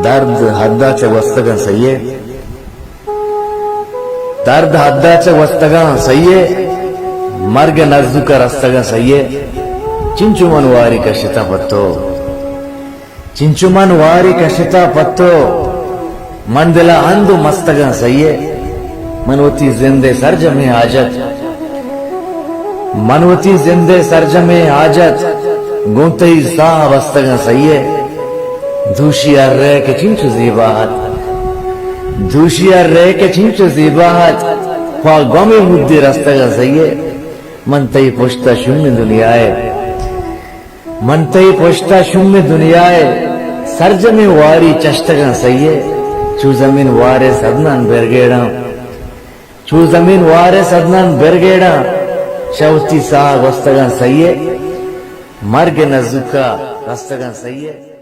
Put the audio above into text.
दर्द हद्दाच्या वस्तगां सय्ये दर्द हद्दाच्या वस्तगां सय्ये मर्ग नजदुका रस्तगां सय्ये चिंचुमन वारी कशिता पत्तो चिंचुमन वारी कशिता पत्तो मंदिला अंदु मस्तगां सय्ये मनवती जिंदे सरजमे हाजत मनवती जिंदे सरजमे हाजत गुंतई सा वस्तगां सय्ये दूशिया रे के चिंचु ज़ीबाहत दूशिया रे के चिंचु ज़ीबाहत ख्वा गमे मुद्दे रस्तगां सय्ये मनतई पुश्ता शुम्य दुनियाए मनतई पुश्ता शुम्य दुनियाए सरजमे वारी चष्टगां सय्ये चू जमीन वारे सदनान बेरगेड़ा चू जमीन वारे सदनान बेरगेड़ा शवती सा वस्तगां सय्ये मर्ग नजुका रस्तगां सय्ये।